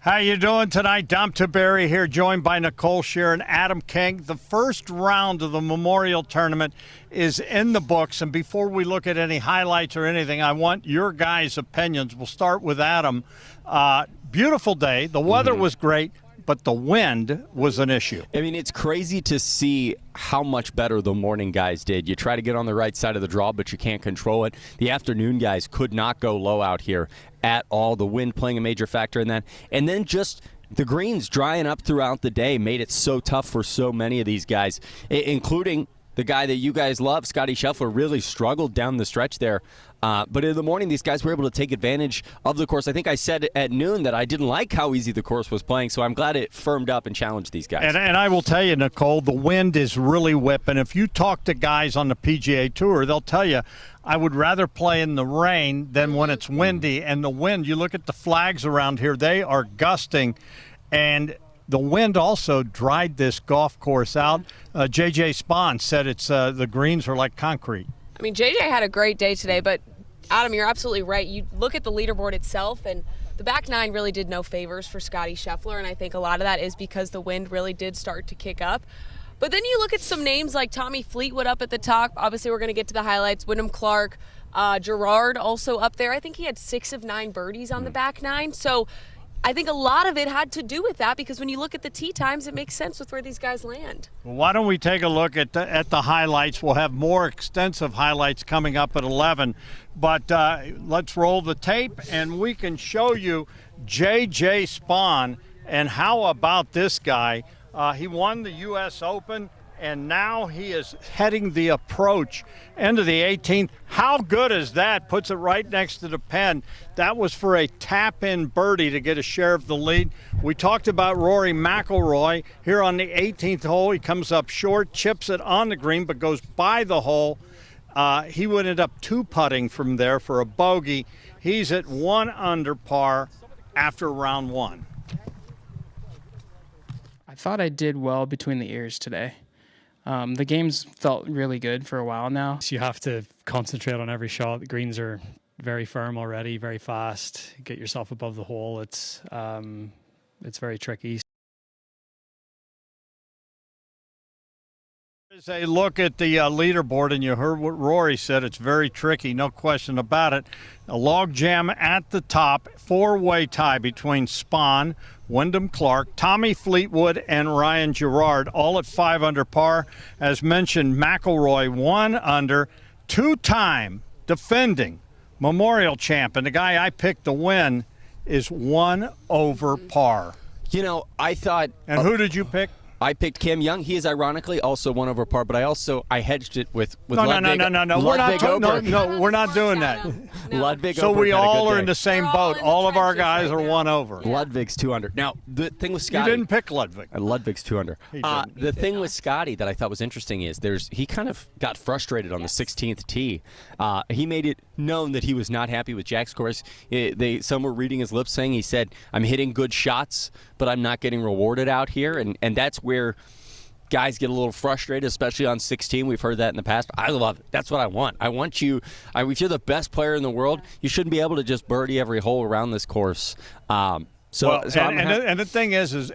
How you doing tonight? Dom Tiberi here, joined by Nicole Shearin, Adam King. The first round of the Memorial Tournament is in the books, and before we look at any highlights or anything, I want your guys' opinions. We'll start with Adam. Beautiful day. The weather was great, but the wind was an issue. I mean, it's crazy to see how much better the morning guys did. You try to get on the right side of the draw, but you can't control it. The afternoon guys could not go low out here at all. The wind playing a major factor in that. And then just the greens drying up throughout the day made it so tough for so many of these guys, including the guy that you guys love, Scottie Scheffler, really struggled down the stretch there. But in the morning, these guys were able to take advantage of the course. I think I said at noon that I didn't like how easy the course was playing, so I'm glad it firmed up and challenged these guys. And I will tell you, Nicole, the wind is really whipping. If you talk to guys on the PGA Tour, they'll tell you, I would rather play in the rain than when it's windy. And the wind, you look at the flags around here, they are gusting. And the wind also dried this golf course out. J.J. Spahn said it's the greens are like concrete. I mean, J.J. had a great day today, but Adam, you're absolutely right. You look at the leaderboard itself, and the back nine really did no favors for Scottie Scheffler, and I think a lot of that is because the wind really did start to kick up. But then you look at some names like Tommy Fleetwood up at the top. Obviously, we're going to get to the highlights. Wyndham Clark, Gerard also up there. I think he had 6 of 9 birdies on the back nine. So I think a lot of it had to do with that, because when you look at the tee times, it makes sense with where these guys land. Well, why don't we take a look at the highlights? We'll have more extensive highlights coming up at 11. But let's roll the tape, and we can show you J.J. Spahn. And how about this guy? He won the U.S. Open, and now he is heading the approach into the 18th. How good is that? Puts it right next to the pen. That was for a tap-in birdie to get a share of the lead. We talked about Rory McIlroy here on the 18th hole. He comes up short, chips it on the green, but goes by the hole. He would end up 2-putting from there for a bogey. He's at 1 under par after round 1. I thought I did well between the ears today. The games felt really good for a while now. So you have to concentrate on every shot. The greens are very firm already, very fast. Get yourself above the hole. It's very tricky. As a look at the leaderboard, and you heard what Rory said, it's very tricky, no question about it. A log jam at the top, 4-way tie between Spahn, Wyndham Clark, Tommy Fleetwood, and Ryan Gerard, all at 5 under par. As mentioned, McIlroy 1 under, 2-time defending Memorial champ, and the guy I picked to win is 1 over par. You know, I thought... And who did you pick? I picked Cam Young. He is ironically also 1 over par, but I hedged it with Ludwig. No. We're not doing that. Ludwig. So we all are in the same boat. All of our guys are 1 over. Yeah. Ludwig's 2 under. Now the thing with Scottie, you didn't pick Ludwig. Ludwig's 2 under. The thing with Scottie that I thought was interesting is he kind of got frustrated on the 16th tee. He made it known that he was not happy with Jack's course. Some were reading his lips saying he said, "I'm hitting good shots, but I'm not getting rewarded out here," and that's where guys get a little frustrated, especially on 16. We've heard that in the past. I love it. That's what I want. I want you. If you're the best player in the world, you shouldn't be able to just birdie every hole around this course. And the thing is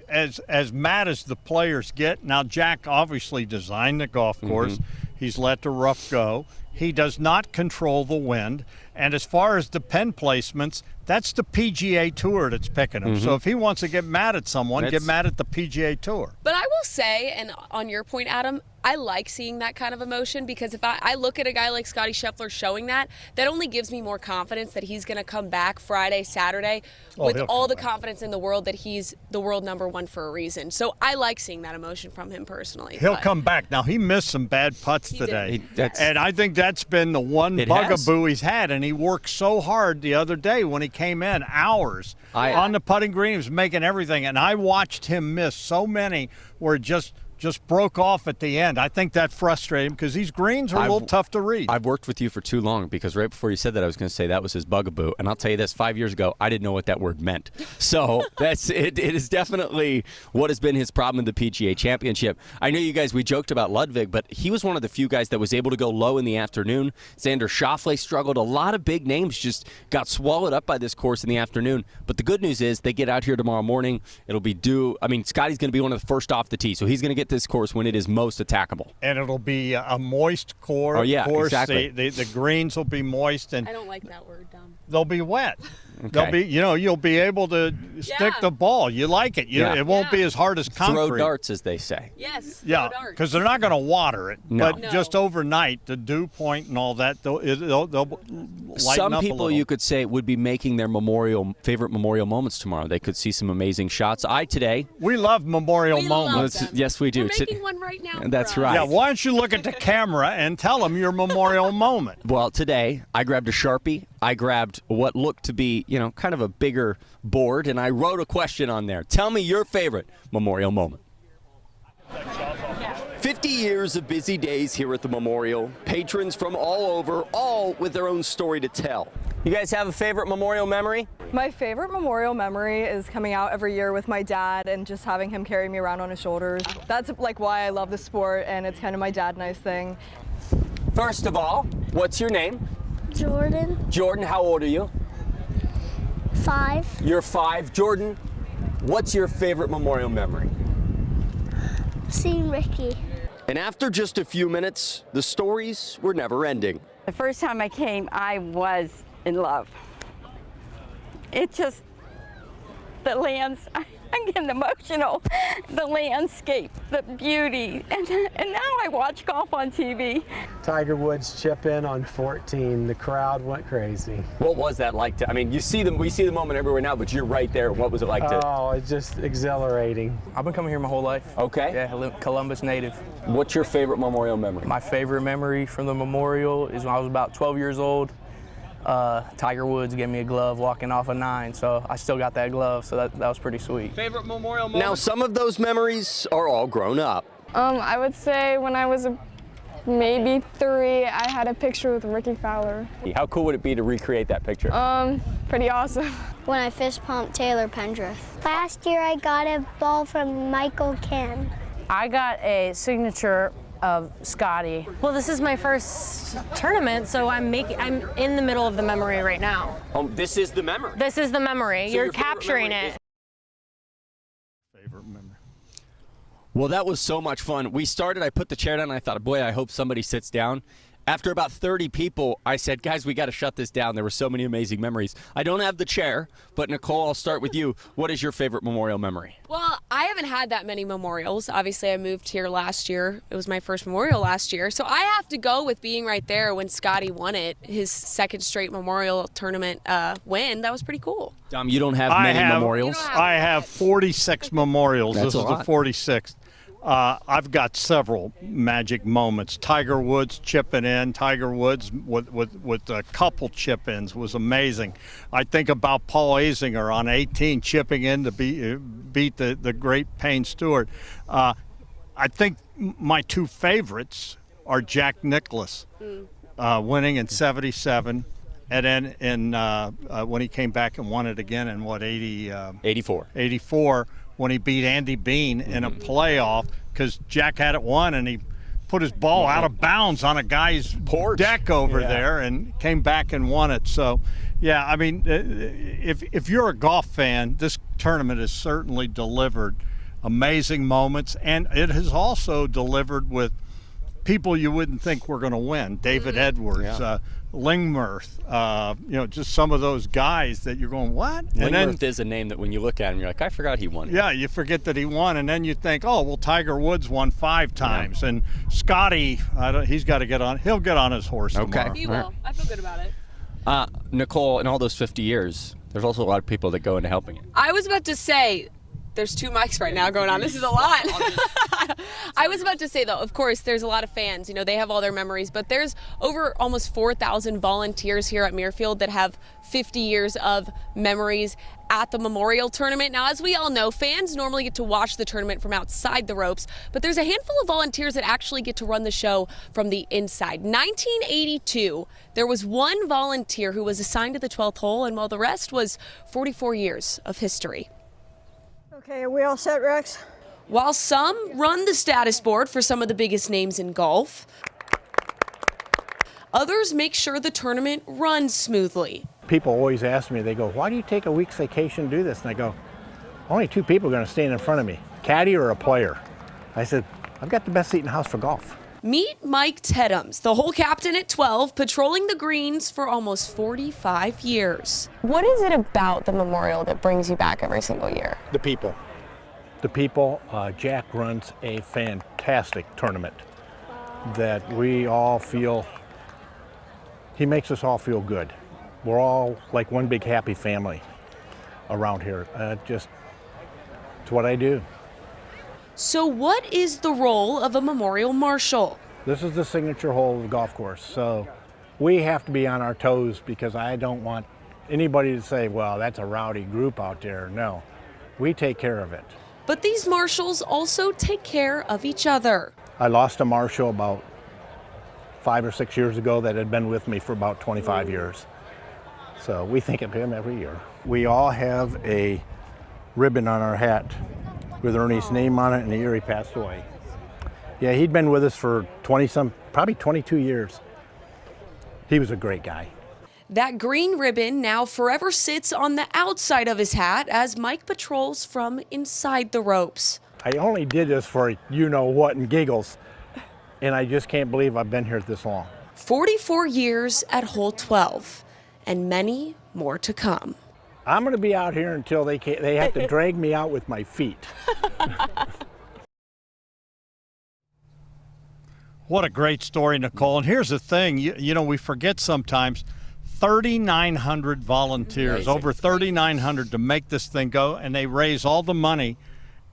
as mad as the players get, now Jack obviously designed the golf course. He's let the rough go. He does not control the wind. And as far as the pen placements, that's the PGA Tour that's picking him. So if he wants to get mad at someone, get mad at the PGA Tour. But I will say, and on your point, Adam, I like seeing that kind of emotion, because if I look at a guy like Scottie Scheffler showing that only gives me more confidence that he's going to come back Friday, Saturday with all the confidence in the world that he's the world #1 for a reason. So I like seeing that emotion from him personally. He'll come back. Now, he missed some bad putts today. And I think that's been the one bugaboo he's had. And he worked so hard the other day when he came in, hours on the putting green. He was making everything. And I watched him miss so many where it just just broke off at the end. I think that frustrated him because these greens are a little tough to read. I've worked with you for too long because right before you said that, I was going to say that was his bugaboo. And I'll tell you this, 5 years ago, I didn't know what that word meant. So it is definitely what has been his problem in the PGA Championship. I know you guys, we joked about Ludwig, but he was one of the few guys that was able to go low in the afternoon. Xander Schauffele struggled. A lot of big names just got swallowed up by this course in the afternoon. But the good news is they get out here tomorrow morning. It'll be due. I mean, Scotty's going to be one of the first off the tee, so he's going to get this course when it is most attackable. And it'll be a moist course. Oh, yeah, course. exactly. The greens will be moist. And I don't like that word, dumb. they'll be wet. Okay. They'll be, you'll be able to stick the ball. You like it. It won't be as hard as concrete. Throw darts, as they say. Yes. Yeah, because they're not going to water it. No. But just overnight, the dew point and all that, they'll lighten Some up a people, little. you could say, would be making their favorite memorial moments tomorrow. They could see some amazing shots. We love memorial We moments. love them. Yes, we do. We're making one right now. That's for us. right. Yeah, why don't you look at the camera and tell them your memorial moment? Well, today I grabbed a Sharpie. I grabbed what looked to be, kind of a bigger board, and I wrote a question on there. Tell me your favorite memorial moment. 50 years of busy days here at the Memorial. Patrons from all over, all with their own story to tell. You guys have a favorite memorial memory? My favorite memorial memory is coming out every year with my dad and just having him carry me around on his shoulders. That's like why I love the sport, and it's kind of my dad nice thing. First of all, what's your name? Jordan, Jordan, how old are you? 5. You're 5. Jordan, what's your favorite memorial memory? Seeing Ricky. And after just a few minutes, the stories were never ending. The first time I came, I was in love. It just, the I'm getting emotional. The landscape, the beauty, and now I watch golf on TV. Tiger Woods chip in on 14. The crowd went crazy. What was that like to, we see the moment everywhere now, but you're right there. What was it like to? Oh, it's just exhilarating. I've been coming here my whole life. Okay. Yeah, Columbus native. What's your favorite memorial memory? My favorite memory from the memorial is when I was about 12 years old. Tiger Woods gave me a glove walking off a 9, so I still got that glove, so that was pretty sweet. Favorite memorial moment? Now, some of those memories are all grown up. I would say when I was maybe 3, I had a picture with Ricky Fowler. How cool would it be to recreate that picture? Pretty awesome. When I fist pumped Taylor Pendrith. Last year I got a ball from Michael Ken. I got a signature of Scotty. Well, this is my first tournament, so I'm in the middle of the memory right now. Oh, this is the memory. This is the memory. So You're capturing it. Favorite memory. Well, that was so much fun. We started, I put the chair down, and I thought, boy, I hope somebody sits down. After about 30 people, I said, guys, we got to shut this down. There were so many amazing memories. I don't have the chair, but Nicole, I'll start with you. What is your favorite memorial memory? Well, I haven't had that many memorials. Obviously, I moved here last year. It was my first memorial last year. So I have to go with being right there when Scotty won it, his second straight memorial tournament win. That was pretty cool. Dom, you don't have many memorials? I have 46 memorials. That's This is the 46th. I've got several magic moments. Tiger Woods chipping in. Tiger Woods with a couple chip-ins was amazing. I think about Paul Azinger on 18 chipping in to beat the great Payne Stewart. I think my two favorites are Jack Nicklaus winning in 77. And then when he came back and won it again in 84. 84, when he beat Andy Bean in a playoff, because Jack had it won and he put his ball out of bounds on a guy's deck over there and came back and won it. So, yeah, I mean, if you're a golf fan, this tournament has certainly delivered amazing moments, and it has also delivered with people you wouldn't think were going to win. David Edwards, Lingmerth, just some of those guys that you're going, what? Lingmerth is a name that when you look at him, you're like, I forgot he won. Yeah, you forget that he won, and then you think, oh, well, Tiger Woods won 5 times, and Scotty, he's got to get on. He'll get on his horse tomorrow. He will. I feel good about it. Nicole, in all those 50 years, there's also a lot of people that go into helping it. I was about to say, There's two mics right now going on. This is a lot. I was about to say, though, of course, there's a lot of fans. You know, they have all their memories, but there's over almost 4,000 volunteers here at Muirfield that have 50 years of memories at the Memorial Tournament. Now, as we all know, fans normally get to watch the tournament from outside the ropes, but there's a handful of volunteers that actually get to run the show from the inside. 1982, there was one volunteer who was assigned to the 12th hole, and while the rest was 44 years of history. Okay, are we all set, Rex? While some run the status board for some of the biggest names in golf, others make sure the tournament runs smoothly. People always ask me, they go, why do you take a week's vacation to do this? And I go, only two people are going to stand in front of me, caddy or a player. I said, I've got the best seat in the house for golf. Meet Mike Teddams, the hole captain at 12, patrolling the greens for almost 45 years. What is it about the Memorial that brings you back every single year? The people. The people. Jack runs a fantastic tournament that we all feel, he makes us all feel good. We're all like one big happy family around here. It's what I do. So what is the role of a Memorial Marshal? This is the signature hole of the golf course, so we have to be on our toes because I don't want anybody to say, well, that's a rowdy group out there. No, we take care of it. But these marshals also take care of each other. I lost a marshal about 5 or 6 years ago that had been with me for about 25 years. So we think of him every year. We all have a ribbon on our hat with Ernie's name on it and the year he passed away. Yeah, he'd been with us for probably 22 years. He was a great guy. That green ribbon now forever sits on the outside of his hat as Mike patrols from inside the ropes. I only did this for you-know-what and giggles, and I just can't believe I've been here this long. 44 years at hole 12, and many more to come. I'm going to be out here until they have to drag me out with my feet. What a great story, Nicole. And here's the thing, you know, we forget sometimes, 3,900 volunteers, amazing. Over 3,900 to make this thing go, and they raise all the money,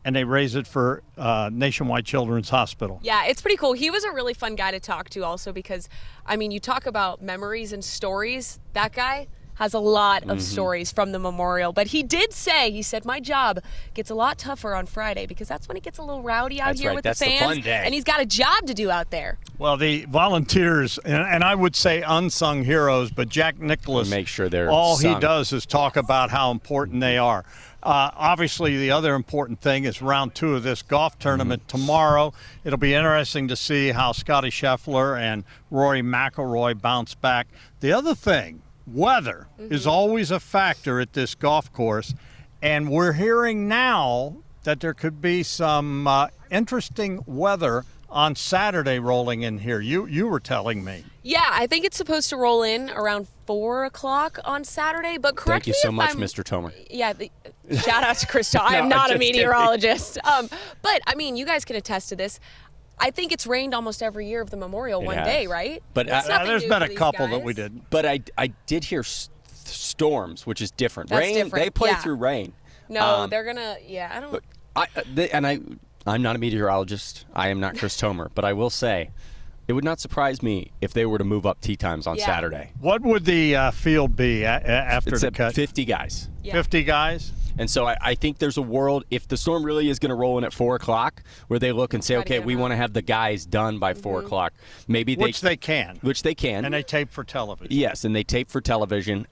and they raise it for Nationwide Children's Hospital. Yeah, it's pretty cool. He was a really fun guy to talk to also because, I mean, you talk about memories and stories. That guy has a lot of stories from the Memorial. But he did say, he said, my job gets a lot tougher on Friday because that's when it gets a little rowdy out here with the fans. That's the fun day. And he's got a job to do out there. Well, the volunteers, and I would say unsung heroes, but Jack Nicklaus, make sure they're all sung. he does is talk about how important they are. Obviously, the other important thing is round 2 of this golf tournament tomorrow. It'll be interesting to see how Scotty Scheffler and Rory McIlroy bounce back. The other thing, weather is always a factor at this golf course, and we're hearing now that there could be some interesting weather on Saturday rolling in here. You were telling me. Yeah, I think it's supposed to roll in around 4 o'clock on Saturday, but correct Thank you me so if much, I'm, Mr. Tomer. Yeah, shout out to Chris. I am No, not a just kidding. meteorologist. But, I mean, you guys can attest to this. I think it's rained almost every year of the Memorial one day, right? But there's been a couple that we did. But I did hear storms, which is different. That's rain, different, they play yeah. through rain. No, they're gonna. Yeah, I don't. I'm not a meteorologist. I am not Chris Tomer, but I will say, it would not surprise me if they were to move up tee times on Saturday. What would the field be after It's the at cut? 50 guys. Yeah. 50 guys? And so I think there's a world, if the storm really is going to roll in at 4 o'clock, where they look and say, Try to okay, get we them want to out. have the guys done by 4 o'clock. Maybe Which they can. Which they can. And they tape for television. Yes, and they tape for television.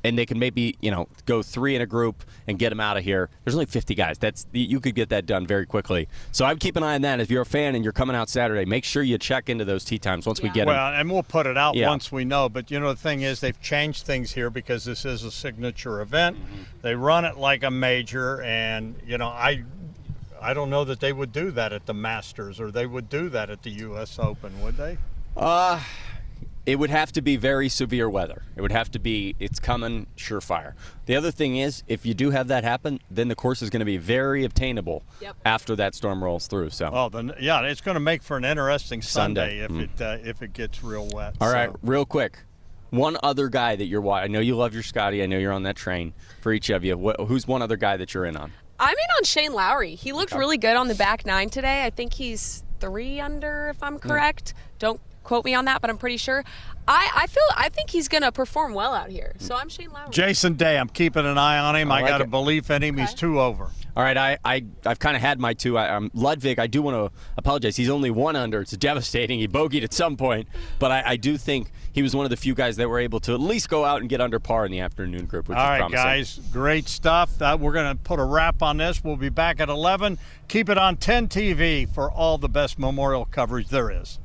And they can maybe, go 3 in a group and get them out of here. There's only 50 guys. You could get that done very quickly. So I would keep an eye on that. If you're a fan and you're coming out Saturday, make sure you check into those tee times once we get them. Well, and we'll put it out Yeah. once we know. But, the thing is, they've changed things here because this is a signature event. They run it like a major. And, I don't know that they would do that at the Masters or they would do that at the U.S. Open, would they? It would have to be very severe weather. It would have to be, it's coming, surefire. The other thing is, if you do have that happen, then the course is going to be very obtainable after that storm rolls through. So. Oh, then it's going to make for an interesting Sunday. If it gets real wet. All right, real quick. One other guy that you're watching. I know you love your Scotty. I know you're on that train for each of you. Who's one other guy that you're in on? I'm in on Shane Lowry. He looked really good on the back nine today. I think he's 3 under, if I'm correct. Don't quote me on that, but I'm pretty sure. I think he's going to perform well out here. So I'm Shane Lowry. Jason Day, I'm keeping an eye on him. I got a belief in him. He's 2 over. All right, I've kind of had my 2. Ludwig, I do want to apologize. He's only 1 under. It's devastating. He bogeyed at some point, but I do think he was one of the few guys that were able to at least go out and get under par in the afternoon group, which is promising. All right, guys, great stuff. We're going to put a wrap on this. We'll be back at 11. Keep it on 10 TV for all the best Memorial coverage there is.